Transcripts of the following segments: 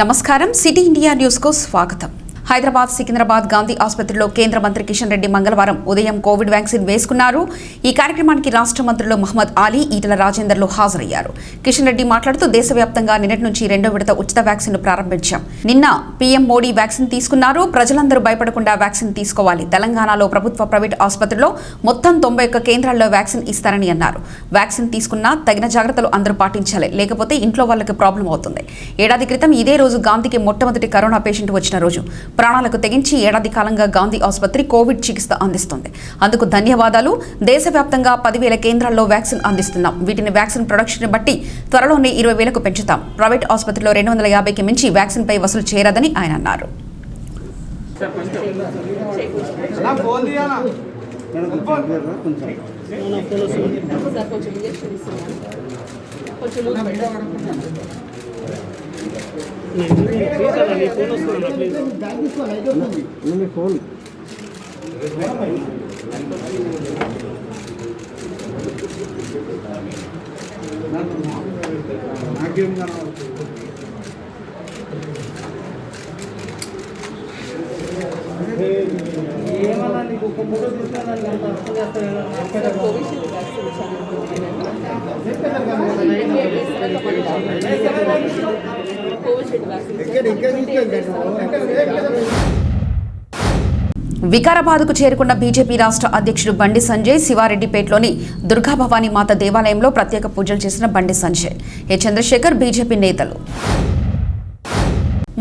నమస్కారం city India news కు స్వాగతం. హైదరాబాద్ సికింద్రాబాద్ గాంధీ ఆసుపత్రిలో కేంద్ర మంత్రి కిషన్ రెడ్డి మంగళవారం ఉదయం కోవిడ్ వ్యాక్సిన్ వేసుకున్నారు. ఈ కార్యక్రమానికి రాష్ట్ర మంత్రులు మహమ్మద్ అలీ, ఈటల రాజేందర్లు హాజరయ్యారు. కిషన్ రెడ్డి మాట్లాడుతూ దేశవ్యాప్తంగా నిన్నటి నుంచి రెండో విడత ఉచిత వ్యాక్సిన్ ప్రారంభించాం. నిన్న పీఎం మోడీ వ్యాక్సిన్ తీసుకున్నారు. ప్రజలందరూ భయపడకుండా వ్యాక్సిన్ తీసుకోవాలి. తెలంగాణలో ప్రభుత్వ ప్రైవేట్ ఆసుపత్రుల్లో మొత్తం 91 కేంద్రాల్లో వ్యాక్సిన్ ఇస్తారని అన్నారు. వ్యాక్సిన్ తీసుకున్నా తగిన జాగ్రత్తలు అందరూ పాటించాలి, లేకపోతే ఇంట్లో వాళ్ళకి ప్రాబ్లం అవుతుంది. ఏడాది క్రితం ఇదే రోజు గాంధీకి మొట్టమొదటి కరోనా పేషెంట్ వచ్చిన రోజు. ప్రాణాలకు తెగించి ఏడాది కాలంగా గాంధీ ఆసుపత్రి కోవిడ్ చికిత్స అందిస్తుంది. అందుకు ధన్యవాదాలు. దేశవ్యాప్తంగా 10,000 కేంద్రాల్లో వ్యాక్సిన్ అందిస్తున్నాం. వీటిని వ్యాక్సిన్ ప్రొడక్షన్ బట్టి త్వరలోనే 20,000కు పెంచుతాం. ప్రైవేట్ ఆసుపత్రిలో 250కి మించి వ్యాక్సిన్ పై వసూలు చేయరాదని ఆయన అన్నారు. వికారాబాద్కు చేరుకున్న బీజేపీ రాష్ట్ర అధ్యక్షుడు బండి సంజయ్ శివారెడ్డిపేటలోని దుర్గాభవానీ మాత దేవాలయంలో ప్రత్యేక పూజలు చేసిన బండి సంజయ్, ఏ చంద్రశేఖర్ బీజేపీ నేతలు.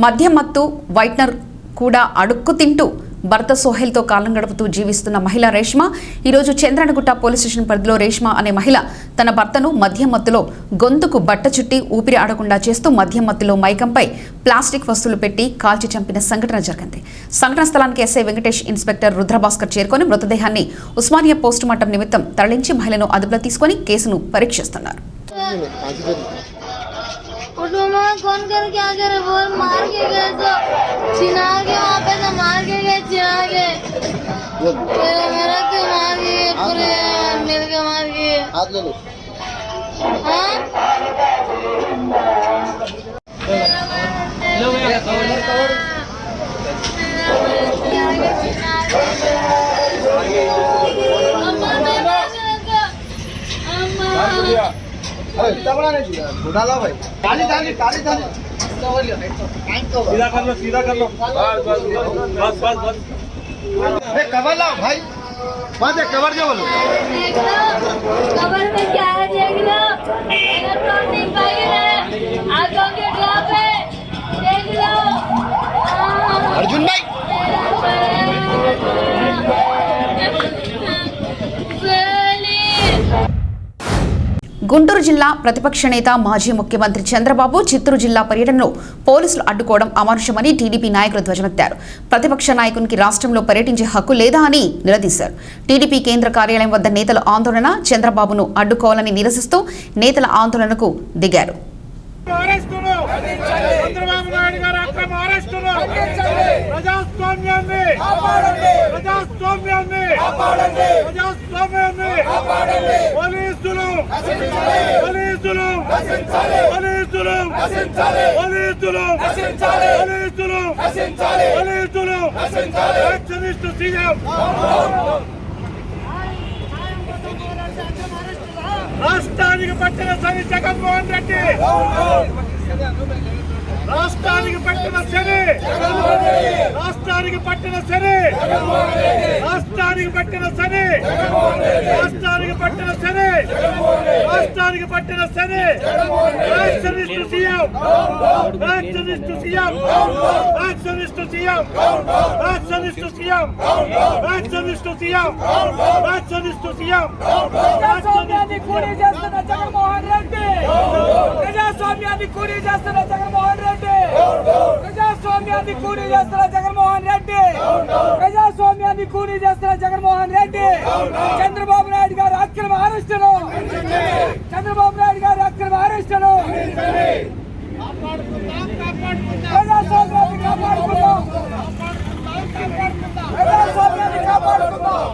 మద్యం మత్తు వైట్నర్ కూడా అడుక్కు తింటూ భర్త సోహెల్తో కాలం గడుపుతూ జీవిస్తున్న మహిళ రేష్మ ఈరోజు చంద్రనగుట్ట పోలీస్ స్టేషన్ పరిధిలో రేష్మ అనే మహిళ తన భర్తను మద్యం మత్తులో గొంతుకు బట్ట చుట్టి ఊపిరి ఆడకుండా చేస్తూ మద్యం మత్తులో మైకంపై ప్లాస్టిక్ వస్తువులు పెట్టి కాల్చి చంపిన సంఘటన జరిగింది. సంఘటన స్థలానికి ఎస్ఐ వెంకటేష్, ఇన్స్పెక్టర్ రుద్రభాస్కర్ చేరుకొని మృతదేహాన్ని ఉస్మానియా పోస్టుమార్టం నిమిత్తం తరలించి మహిళను అదుపులో తీసుకుని కేసును పరీక్షిస్తున్నారు. कौन कर क्या करे बोल मार के गए तो चिना के वहाँ पे तो मार के गए चिना के मेरा के मार के पूरे मेरे के मार के हाथ ले लो हाँ लो भैया कवर अरे तबड़ा नहीं उठा लो भाई काली काली काली काली सीधा कर लो बस बस बस ए कवर लाओ भाई वहां से कवर जो बोलो कवर में क्या है देख लो इलेक्ट्रॉनिक बैग है आंखों के ड्रॉप है देख लो अर्जुन भाई గుంటూరు జిల్లా ప్రతిపక్ష నేత మాజీ ముఖ్యమంత్రి చంద్రబాబు చిత్తూరు జిల్లా పర్యటనలో పోలీసులు అడ్డుకోవడం అమానుషమని టీడీపీ నాయకులు ధ్వజమెత్తారు. ప్రతిపక్ష నాయకునికి రాష్ట్రంలో పర్యటించే హక్కు లేదా అని నిలదీశారు. టీడీపీ కేంద్ర కార్యాలయం వద్ద నేతల ఆందోళన, చంద్రబాబును అడ్డుకోవాలని నిరసిస్తూ నేతల ఆందోళనకు దిగారు. రాష్ట్రానికి పట్టిన శని జగన్మోహన్ రెడ్డి, రాష్ట్రానికి పట్టిన శని, రాష్ట్రానికి పట్టిన శని, రాష్ట్రానికి పట్టిన శని, రాష్ట్రానికి పట్టిన శని, రాష్ట్రానికి పట్టిన శని. Factionist CM, factionist CM, factionist CM, factionist CM, factionist CM, factionist CM. ప్రజాస్వామ్యాన్ని కూలీ చేస్తున్న జగన్మోహన్ రెడ్డి, ప్రజాస్వామ్యాన్ని కూలీ చేస్తున్న జగన్మోహన్ రెడ్డి, ప్రజాస్వామ్యాన్ని కూలీ చేస్తున్న జగన్మోహన్ రెడ్డి, ప్రజాస్వామ్యాన్ని కూలీ చేస్తున్న జగన్మోహన్ రెడ్డి. చంద్రబాబు నాయుడు గారు అక్రమ అరెస్టులు, చంద్రబాబు నాయుడు గారు అక్రమ అరెస్టులు. ప్రజాస్వామ్యాన్ని కాపాడుకుందాం, ప్రజాస్వామ్యాన్ని కాపాడుకుందాం.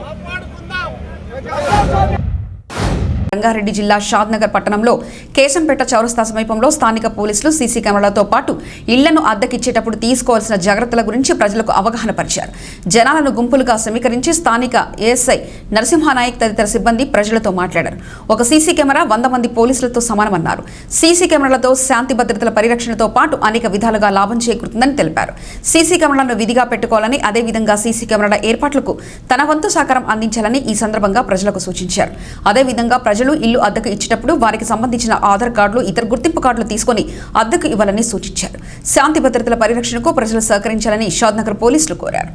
రంగారెడ్డి జిల్లా షాద్నగర్ పట్టణంలో కేశంపేట చౌరస్తా సమీపంలో స్థానిక పోలీసులు సీసీ కెమెరాలతో పాటు ఇళ్లను అద్దెకిచ్చేటప్పుడు తీసుకోవాల్సిన జాగ్రత్తల గురించి ప్రజలకు అవగాహన పరిచారు. జనాలను గుంపులుగా సమీకరించి స్థానిక ఏఎస్ఐ నరసింహానాయక్ తదితర సిబ్బంది ప్రజలతో మాట్లాడారు. ఒక సీసీ కెమెరా 100 మంది పోలీసులతో సమానమన్నారు. సీసీ కెమెరాలతో శాంతి భద్రతల పరిరక్షణతో పాటు అనేక విధాలుగా లాభం చేకూరుతుందని తెలిపారు. సీసీ కెమెరాలను విధిగా పెట్టుకోవాలని, అదేవిధంగా సీసీ కెమెరాల ఏర్పాట్లకు తన వంతు సహకారం అందించాలని ఈ సందర్భంగా ప్రజలకు సూచించారు. అదేవిధంగా ప్రజలు ఇల్లు అద్దెకు ఇచ్చేటప్పుడు వారికి సంబంధించిన ఆధార్ కార్డులు, ఇతర గుర్తింపు కార్డులు తీసుకుని అద్దెకు ఇవ్వాలని సూచించారు. శాంతి భద్రతల పరిరక్షణకు ప్రజలు సహకరించాలని షాద్నగర్ పోలీసులు కోరారు.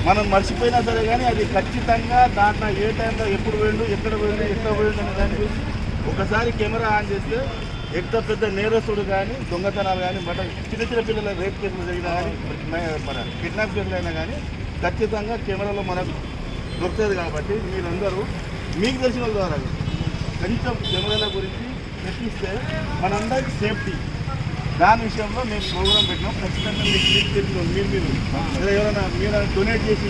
మనం మర్చిపోయినా సరే కానీ అది ఖచ్చితంగా దాంట్లో ఏ టైంలో ఎప్పుడు పోయిండు, ఎక్కడ పోయిండు, ఎట్లా పోయిండు అనే దాని గురించి ఒకసారి కెమెరా ఆన్ చేస్తే ఎంత పెద్ద నేరస్తుడు కానీ, దొంగతనాలు కానీ, చిన్న చిన్న పిల్లల రేప్ కేసులు జరిగినా కానీ, మన కిడ్నాప్ కేసులు అయినా కానీ ఖచ్చితంగా కెమెరాలో మనకు దొరుకుతుంది. కాబట్టి మీరందరూ మీకు తెలిసిన వాళ్ళ ద్వారా కొంచెం కెమెరాల గురించి ప్రశ్నిస్తే మనందరికీ సేఫ్టీ. దాని విషయంలో మేము ప్రోగ్రాం పెట్టినాం. ఖచ్చితంగా మీకు తెలిసిన మీరు ఎవరైనా మీరు డొనేట్ చేసి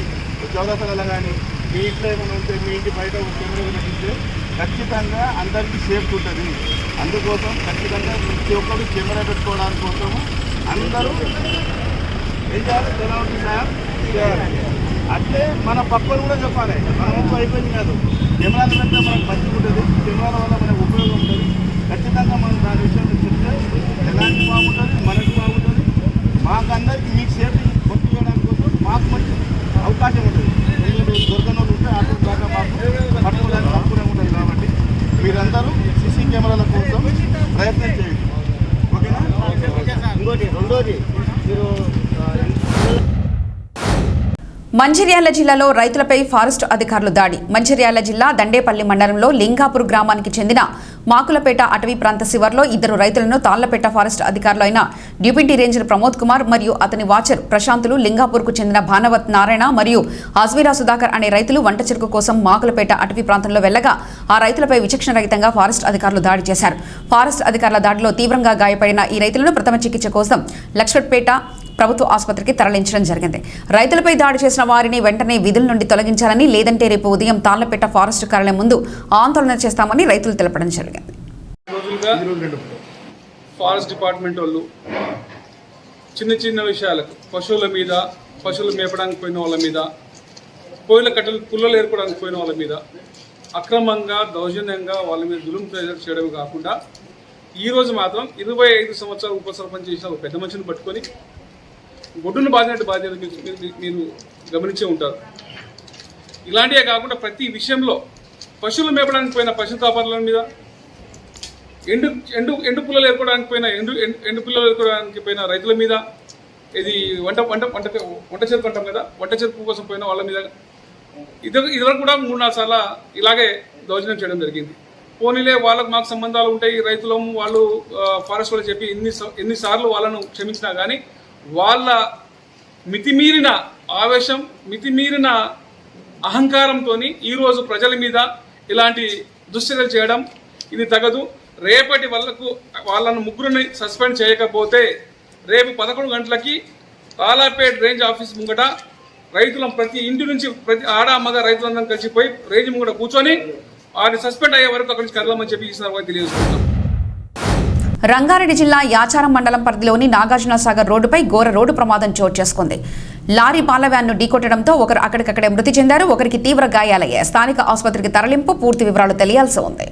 చౌరస్తాలలో కానీ మీ ఇంట్లో ఏమైనా ఉంటే మీ ఇంటి బయట కెమెరా పెట్టిస్తే ఖచ్చితంగా అందరికీ సేఫ్టీ ఉంటుంది. అందుకోసం ఖచ్చితంగా ప్రతి ఒక్కరు కెమెరా పెట్టుకోవడానికి కోసము అందరూ ఏం చేయాలి, తెలవదు సార్ చేయాలి. అంటే మన పక్కన కూడా చెప్పాలి. మన వంతు అయిపోయింది కాదు, కెమెరాలు పెడితే మనకు మంచిగా ఉంటుంది, కెమెరాల వల్ల మనకు ఉపయోగం ఉంటుంది. ఖచ్చితంగా మనం దాని విషయంలో చెప్తే ఎలాంటి బాగుంటుంది, మనకు బాగుంటుంది, మాకందరికీ మీకు సేఫ్టీ కొట్టు చేయడానికి కోసం మాకు మంచి అవకాశం ఉంటుంది. దొరకని వాళ్ళు ఉంటే అటు దాకా మాకు పట్టుకోవడానికి అనుకూలంగా ఉంటుంది. కాబట్టి మీరందరూ సీసీ కెమెరాల కోసం ప్రయత్నం చేయండి. ఓకేనా? ఇంకోటి రెండోది, మీరు మంచిర్యాల జిల్లాలో రైతులపై ఫారెస్ట్ అధికారులు దాడి. మంచిర్యాల జిల్లా దండేపల్లి మండలంలో లింగాపూర్ గ్రామానికి చెందిన మాకులపేట అటవీ ప్రాంత శివార్లో 2 రైతులను తాళ్లపేట ఫారెస్ట్ అధికారులు అయిన డిప్యూటీ రేంజర్ ప్రమోద్ కుమార్ మరియు అతని వాచర్ ప్రశాంతులు, లింగాపూర్కు చెందిన భానవత్ నారాయణ మరియు అజ్మీరా సుధాకర్ అనే రైతులు వంట చెరుకు కోసం మాకులపేట అటవీ ప్రాంతంలో వెళ్లగా ఆ రైతులపై విచక్షణ రహితంగా ఫారెస్ట్ అధికారులు దాడి చేశారు. ఫారెస్ట్ అధికారుల దాడిలో తీవ్రంగా గాయపడిన ఈ రైతులను ప్రథమ చికిత్స కోసం లక్ష్మణపేట ప్రభుత్వ ఆసుపత్రికి తరలించడం జరిగింది. రైతులపై దాడి చేసిన వారిని వెంటనే విధుల నుండి తొలగించాలని, లేదంటే రేపు ఉదయం తాళ్లపేట ఫారెస్ట్ కార్యాలయం ముందు ఆందోళన చేస్తామని రైతులు తెలపడం జరిగింది. ఫారెస్ట్ డిపార్ట్మెంట్ వాళ్ళు చిన్న చిన్న విషయాలకు పశువుల మీద, పశువులు మేపడానికి పోయిన వాళ్ళ మీద, కోయిల కట్టలు పుల్లలు ఏర్పడానికి పోయిన వాళ్ళ మీద అక్రమంగా, దౌర్జన్యంగా వాళ్ళ మీద జులుం చేయడం కాకుండా ఈరోజు మాత్రం 25 సంవత్సరాలు ఉప సర్పంచ్ చేసిన ఒక పెద్ద మనిషిని పట్టుకొని గొడ్డును బాధినట్టు బాధ్యత మీరు గమనించే ఉంటారు. ఇలాంటివే కాకుండా ప్రతి విషయంలో పశువులు మేపడానికి పోయిన పశు కాపర్ల మీద, ఎండు పుల్లలు ఏర్పడానికి పోయిన ఎండు పుల్లలు ఏర్పడానికి పోయిన రైతుల మీద, ఇది వంట చెరుకు అంటాం కదా, వంట చెరుకు కోసం పోయిన వాళ్ళ మీద ఇదివరకు కూడా 3-4 సార్లు ఇలాగే దౌర్జన్యం చేయడం జరిగింది. పోనీలే వాళ్ళకు మాకు సంబంధాలు ఉంటాయి, రైతులము వాళ్ళు ఫారెస్ట్ వాళ్ళు చెప్పి ఎన్నిసార్లు వాళ్ళను క్షమించినా కానీ వాళ్ళ మితిమీరిన ఆవేశం, మితిమీరిన అహంకారంతో ఈరోజు ప్రజల మీద ఇలాంటి దుశ్చర్యలు చేయడం ఇది తగదు. రేపటి వాళ్ళను ముగ్గురిని సస్పెండ్ చేయకపోతే రేపు 11 గంటలకి తాళాపేట రేంజ్ ఆఫీస్ ముంగట రైతులం ప్రతి ఇంటి నుంచి ప్రతి ఆడ మగ రైతులందరం కలిసిపోయి రేంజ్ ముంగట కూర్చొని వారిని సస్పెండ్ అయ్యే వరకు అక్కడి నుంచి కదలమని చెప్పి ఈ సందర్భంగా తెలియజేస్తున్నాం. రంగారెడ్డి జిల్లా యాచారం మండలం పరిధిలోని నాగార్జున సాగర్ రోడ్డుపై ఘోర రోడ్డు ప్రమాదం చోటు చేసుకుంది. లారీ పాల వ్యాన్ను ఢీకొట్టడంతో ఒకరు అక్కడికక్కడే మృతి చెందారు, ఒకరికి తీవ్ర గాయాలయ్యాయి. స్థానిక ఆసుపత్రికి తరలింపు, పూర్తి వివరాలు తెలియాల్సి ఉంది.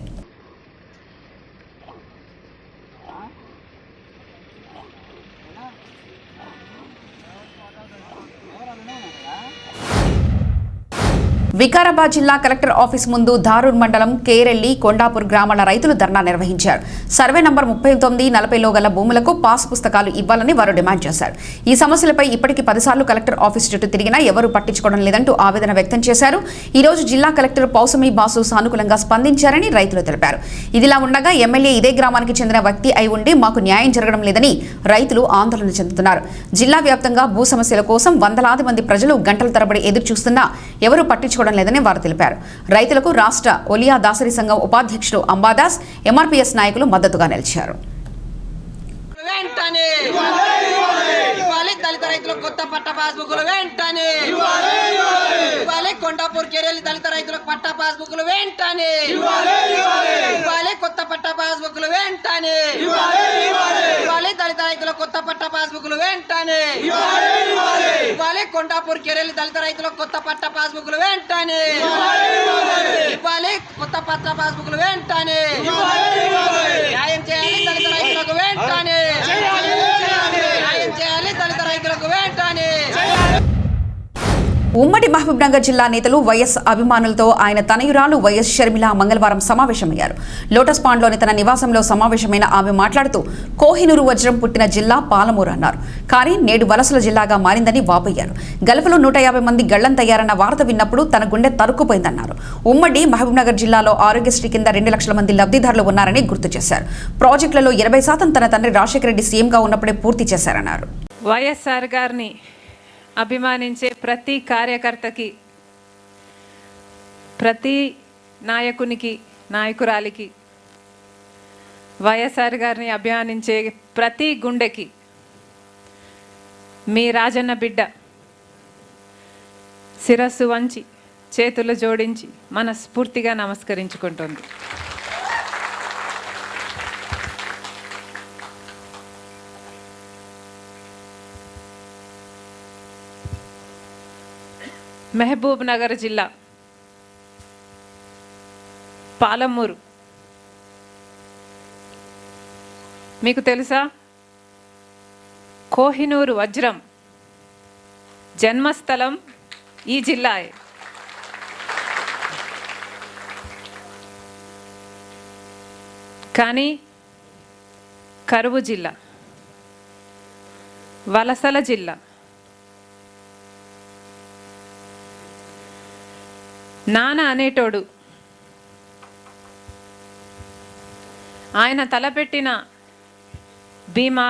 వికారాబాద్ జిల్లా కలెక్టర్ ఆఫీస్ ముందు ధారూర్ మండలం కేరెల్లి, కొండాపూర్ గ్రామాల రైతులు ధర్నా నిర్వహించారు. సర్వే నంబర్ 39-40లో గల భూములకు పాస్ పుస్తకాలు ఇవ్వాలని వారు డిమాండ్ చేశారు. ఈ సమస్యలపై ఇప్పటికీ 10 సార్లు కలెక్టర్ ఆఫీస్ చుట్టూ తిరిగినా ఎవరూ పట్టించుకోవడం లేదంటూ ఆవేదన వ్యక్తం చేశారు. ఈ రోజు జిల్లా కలెక్టర్ పౌసమి బాసు సానుకూలంగా స్పందించారని రైతులు తెలిపారు. ఇదిలా ఉండగా ఎమ్మెల్యే ఇదే గ్రామానికి చెందిన వ్యక్తి అయి ఉండి మాకు న్యాయం జరగడం లేదని రైతులు ఆందోళన చెందుతున్నారు. జిల్లా వ్యాప్తంగా భూ సమస్యల కోసం వందలాది మంది ప్రజలు గంటల తరబడి ఎదురు చూస్తున్నా ఎవరూ పట్టించుకోవడం లేదని వారు తెలిపారు. రైతులకు రాష్ట్ర ఒలియా దాసరి సంఘం ఉపాధ్యక్షుడు అంబాదాస్, ఎంఆర్పీఎస్ నాయకులు మద్దతుగా నిలిచారు. వెంటనే ఇవ్వాలి దళిత రైతులకు కొత్త పట్ట పాస్బుక్లు వెంటనే ఇవ్వాలి కొండాపూర్ కేరళ దళిత రైతులకు పట్ట పాస్బుక్లు వెంటనే ఇవ్వాలి కొత్త పట్ట పాస్బుక్లు వెంటనే ఇవ్వాలి దళిత రైతులకు కొత్త పట్ట పాస్బుక్లు వెంటనే ఇవ్వాలి కొండాపూర్ కేరళ దళిత రైతులకు కొత్త పట్ట పాస్బుక్లు వెంటనే ఇవ్వాలి కొత్త పట్ట పాస్బుక్లు వెంటనే న్యాయం చేయాలి దళిత రైతులకు వెంటనే న్యాయం చేయాలి దళిత రైతులకు వెంటనే. ఉమ్మడి మహబూబ్నగర్ జిల్లా నేతలు వైఎస్ అభిమానులతో ఆయన తనయురాలు వైఎస్ షర్మిల మంగళవారం సమావేశమయ్యారు. లోటస్ పాండ్లోని తన నివాసంలో సమావేశమైన ఆమె మాట్లాడుతూ కోహినూరు వజ్రం పుట్టిన జిల్లా పాలమూరు అన్నారు. కానీ నేడు వలసల జిల్లాగా మారిందని వాపోయారు. గల్ఫ్లో 150 మంది గళ్లంతయ్యారన్న వార్త విన్నప్పుడు తన గుండె తరుక్కుపోయిందన్నారు. ఉమ్మడి మహబూబ్నగర్ జిల్లాలో ఆరోగ్యశ్రీ కింద 2 లక్షల మంది లబ్ధిదారులు ఉన్నారని గుర్తు చేశారు. ప్రాజెక్టులలో 80% తన తండ్రి రాజశేఖర రెడ్డి సీఎంగా ఉన్నప్పుడే పూర్తి చేశారన్నారు. వైఎస్ఆర్ గారిని అభిమానించే ప్రతి కార్యకర్తకి, ప్రతి నాయకునికి, నాయకురాలికి, వైఎస్ఆర్ గారిని అభిమానించే ప్రతి గుండెకి మీ రాజన్న బిడ్డ శిరస్సు వంచి చేతులు జోడించి మనస్ఫూర్తిగా నమస్కరించుకుంటుంది. మహబూబ్ నగర్ జిల్లా పాలమూరు మీకు తెలుసా? కోహినూరు వజ్రం జన్మస్థలం ఈ జిల్లాయే. కానీ కరువు జిల్లా, వలసల జిల్లా, నాన్న అనేటోడు ఆయన తలపెట్టిన భీమా,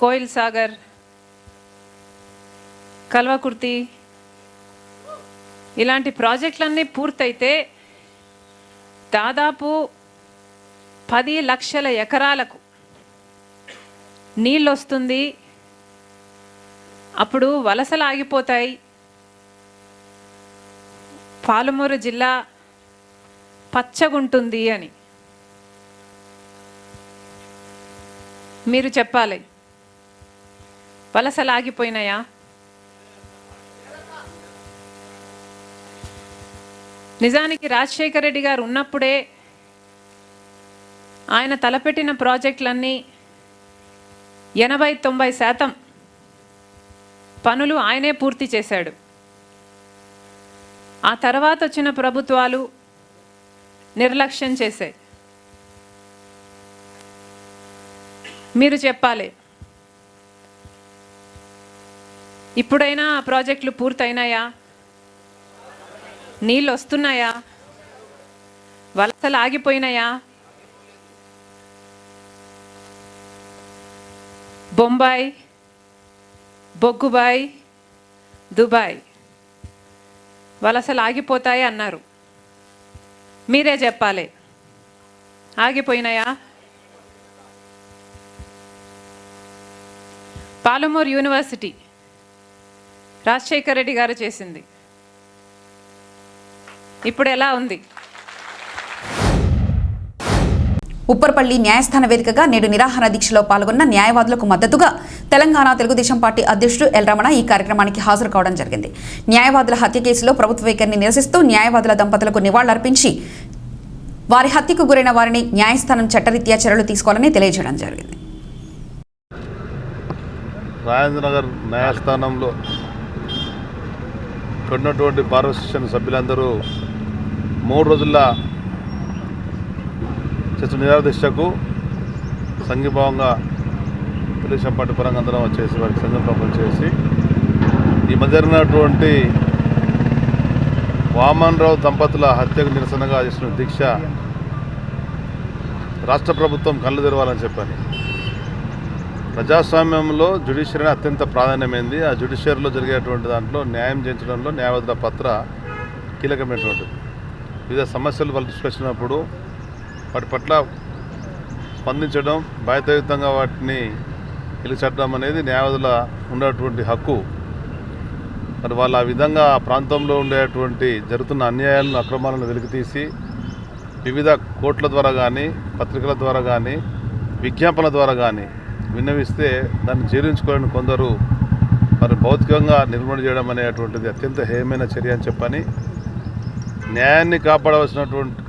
కోయిల్ సాగర్, కల్వకుర్తి ఇలాంటి ప్రాజెక్టులన్నీ పూర్తయితే దాదాపు 10 లక్షల ఎకరాలకు నీళ్ళు వస్తుంది. అప్పుడు వలసలు ఆగిపోతాయి. పాలమూరు జిల్లా పచ్చగుంటుంది అని మీరు చెప్పాలి. వలసలు ఆగిపోయినాయా? నిజానికి రాజశేఖర రెడ్డి గారు ఉన్నప్పుడే ఆయన తలపెట్టిన ప్రాజెక్టులన్నీ 80-90% పనులు ఆయనే పూర్తి చేశాడు. ఆ తర్వాత వచ్చిన ప్రభుత్వాలు నిర్లక్ష్యం చేశాయి. మీరు చెప్పాలి, ఇప్పుడైనా ఆ ప్రాజెక్టులు పూర్తయినాయా? నీళ్ళు వస్తున్నాయా? వలసలు ఆగిపోయినాయా? బొంబాయి, బొగ్గుబాయి, దుబాయ్ వలసలు ఆగిపోతాయి అన్నారు. మీరే చెప్పాలి, ఆగిపోయినాయా? పాలమూరు యూనివర్సిటీ రాజశేఖర రెడ్డి గారు చేసింది. ఇప్పుడు ఎలా ఉంది? ఉప్పర్పల్లి న్యాయస్థాన వేదికగా నేడు నిరాహార దీక్షలో పాల్గొన్న న్యాయవాదులకు మద్దతుగా తెలంగాణ తెలుగుదేశం పార్టీ అధ్యక్షుడు ఎల్ రమణ ఈ కార్యక్రమానికి హాజరు కావడం జరిగింది. న్యాయవాదుల హత్య కేసులో ప్రభుత్వ వైఖరిని నిరసిస్తూ న్యాయవాదుల దంపతులకు నివాళులర్పించి వారి హత్యకు గురైన వారిని న్యాయస్థానం చట్టరీత్యా చర్యలు తీసుకోవాలని తెలియజేయడం జరిగింది. రాజేంద్రనగర్ న్యాయస్థానంలో ఉన్నటువంటి బార్ అసోసియేషన్ సభ్యులందరూ 3 రోజుల చేసిన నిరాదీక్షకు సంఘీభావంగా తెలుగుదేశం పార్టీ పరంగా అందరం వచ్చేసి వారికి సంఘీభావం చేసి ఈ మధ్య జరిగినటువంటి వామన్ రావు దంపతుల హత్యకు నిరసనగా చేసిన దీక్ష రాష్ట్ర ప్రభుత్వం కళ్ళు తెరవాలని చెప్పని. ప్రజాస్వామ్యంలో జ్యుడిషియరీ అత్యంత ప్రాధాన్యమైంది. ఆ జ్యుడిషియరీలో జరిగేటువంటి దాంట్లో న్యాయం చేయించడంలో న్యాయవాదుల పాత్ర కీలకమైనటువంటిది. వివిధ సమస్యలు వాళ్ళు తీసుకొచ్చినప్పుడు వాటి పట్ల స్పందించడం, బాధ్యతాయుతంగా వాటిని నిలిచట్టడం అనేది న్యాయవాదుల ఉన్నటువంటి హక్కు. మరి వాళ్ళు ఆ విధంగా ఆ ప్రాంతంలో ఉండేటువంటి జరుగుతున్న అన్యాయాలను, అక్రమాలను వెలికితీసి వివిధ కోర్టుల ద్వారా కానీ, పత్రికల ద్వారా కానీ, విజ్ఞాపనల ద్వారా కానీ విన్నవిస్తే దాన్ని జీర్ణించుకోవాలని కొందరు మరి భౌతికంగా నిర్మూలన చేయడం అనేటువంటిది అత్యంత హేయమైన చర్య అని చెప్పని న్యాయాన్ని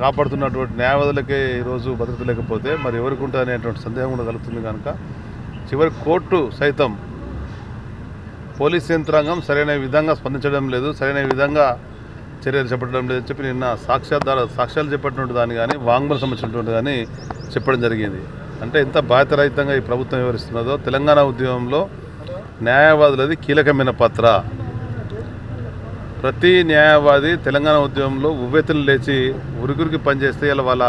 కాపాడుతున్నటువంటి న్యాయవాదులకే ఈరోజు భద్రత లేకపోతే మరి ఎవరికి ఉంటుంది అనేటువంటి సందేహం కూడా కలుగుతుంది. కనుక చివరి కోర్టు సైతం పోలీస్ యంత్రాంగం సరైన విధంగా స్పందించడం లేదు, సరైన విధంగా చర్యలు చేపట్టడం లేదని చెప్పి నిన్న సాక్ష్యాలు చెప్పినటువంటి దాన్ని కానీ, వాంగ్మూలం సంబంధించినటువంటి కానీ చెప్పడం జరిగింది. అంటే ఎంత బాధ్యతారహితంగా ఈ ప్రభుత్వం వివరిస్తున్నదో. తెలంగాణ ఉద్యమంలో న్యాయవాదులది కీలకమైన పాత్ర. ప్రతి న్యాయవాది తెలంగాణ ఉద్యమంలో ఉవ్వెత్తులు లేచి ఉరికురికి పనిచేస్తే ఇలా వాళ్ళ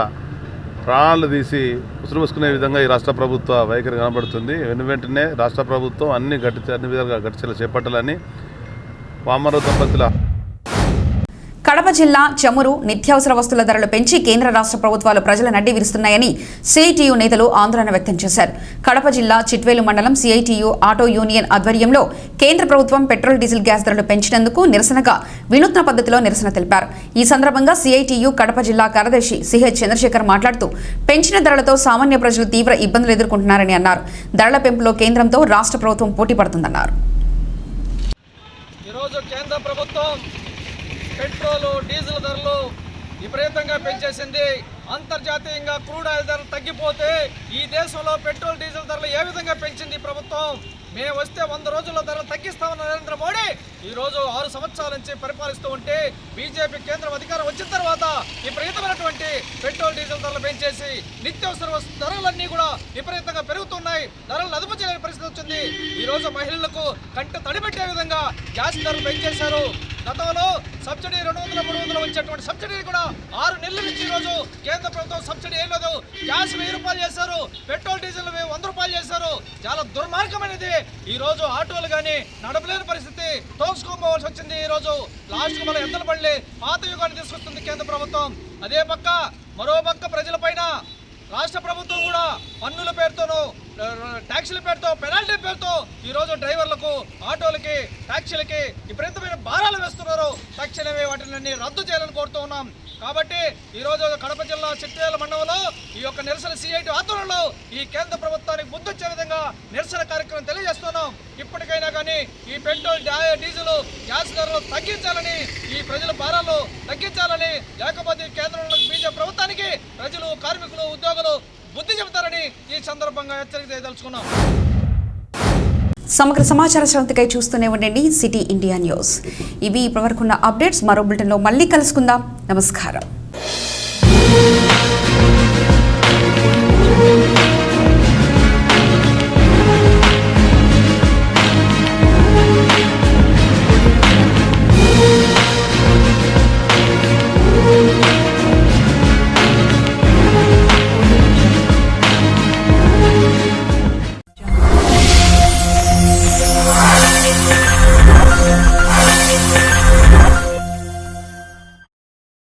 ప్రాణాలు తీసి ఉసురు పోసుకునే విధంగా ఈ రాష్ట్ర ప్రభుత్వ వైఖరి కనబడుతుంది. వెంటనే రాష్ట్ర ప్రభుత్వం అన్ని విధాలుగా గట్టిచర్యలు చేపట్టాలని వామరావు దంపతుల కడప జిల్లా చమురు, నిత్యావసర వస్తువుల ధరలు పెంచి కేంద్ర రాష్ట్ర ప్రభుత్వాలు ప్రజల నడ్డి విరుస్తున్నాయని సిఐటియు నేతలు ఆందోళన వ్యక్తం చేశారు. కడప జిల్లా చిట్వేలు మండలం సిఐటియు ఆటో యూనియన్ ఆధ్వర్యంలో కేంద్ర ప్రభుత్వం పెట్రోల్, డీజిల్, గ్యాస్ ధరలు పెంచినందుకు నిరసనగా వినూత్న పద్ధతిలో నిరసన తెలిపారు. ఈ సందర్భంగా సిఐటియు కడప జిల్లా కార్యదర్శి సిహెచ్ చంద్రశేఖర్ మాట్లాడుతూ పెంచిన ధరలతో సామాన్య ప్రజలు తీవ్ర ఇబ్బందులు ఎదుర్కొంటున్నారని అన్నారు. ధరల పెంపులో కేంద్రంతో రాష్ట్ర ప్రభుత్వం పోటీ పడుతుందన్నారు. పెట్రోలు, డీజిల్ ధరలు విపరీతంగా పెంచేసింది. అంతర్జాతీయంగా క్రూడ్ ఆయిల్ ధరలు తగ్గిపోతే ఈ దేశంలో పెట్రోల్, డీజిల్ ధరలు ఏ విధంగా పెంచింది ప్రభుత్వం? మేము వస్తే 100 రోజుల్లో ధరలు తగ్గిస్తామన్న నరేంద్ర మోడీ ఈరోజు 6 సంవత్సరాల నుంచి పరిపాలిస్తూ ఉంటే బీజేపీ కేంద్రం అధికారం వచ్చిన తర్వాత విపరీతమైనటువంటి పెట్రోల్, డీజిల్ ధరలు పెంచేసి నిత్యావసర ధరలన్నీ కూడా విపరీతంగా పెరుగుతున్నాయి. ధరలను అదుపు చేయలేని పరిస్థితి వచ్చింది. ఈరోజు మహిళలకు కంట తడిపెట్టే విధంగా గ్యాస్ ధరలు పెంచేశారు. గతంలో సబ్సిడీ 200, 300 వచ్చేటువంటి సబ్సిడీ కూడా 6 నెలల నుంచి ఈరోజు కేంద్ర ప్రభుత్వం సబ్సిడీ ఏం లేదు. గ్యాస్ 1000 రూపాయలు చేశారు, పెట్రోల్, డీజిల్ 100 రూపాయలు చేశారు. చాలా దుర్మార్గమైనది. ఈ రోజు ఆటోలు కానీ నడపలేని పరిస్థితి, తోసుకోపోవాల్సి వచ్చింది. ఈ రోజు లాస్ట్ మన ఎద్దల బండ్లు పాత యుగాన్ని తీసుకొస్తుంది కేంద్ర ప్రభుత్వం. అదే పక్క మరో పక్క ప్రజలపైన రాష్ట్ర ప్రభుత్వం కూడా పన్నుల పేరుతోనూ, ట్యాక్సీల పేరుతో, పెనాల్టీ పేరుతో ఈరోజు డ్రైవర్లకు, ఆటోలకి, ట్యాక్సీలకి విపరీతమైన భారాలు వేస్తున్నారు. తక్షణమే వాటిని రద్దు చేయాలని కోరుతూ ఉన్నాం. కాబట్టి ఈరోజు కడప జిల్లా చిట్వేల మండలంలో ఈ యొక్క నిరసన సిఐటి ఆధ్వర్యంలో ఈ కేంద్ర ప్రభుత్వానికి బుద్ధొచ్చే విధంగా నిరసన కార్యక్రమం తెలియజేస్తున్నాం. ఇప్పటికైనా కానీ ఈ పెట్రోల్, డీజిల్, గ్యాస్ ధరలు తగ్గించాలని, ఈ ప్రజల భారాలు తగ్గించాలని, లేకపోతే కేంద్రంలో బీజేపీ ప్రభుత్వానికి ప్రజలు, కార్మికులు, ఉద్యోగులు బుద్ధి చెబుతారని ఈ సందర్భంగా హెచ్చరిక చేయదలుచుకున్నాం. సమగ్ర సమాచార శ్రవంతికై చూస్తూనే ఉండండి సిటీ ఇండియా న్యూస్. ఇవి ఇప్పటివరకున్న అప్డేట్స్. మరో బులెటిన్లో మళ్ళీ కలుసుకుందాం. నమస్కారం.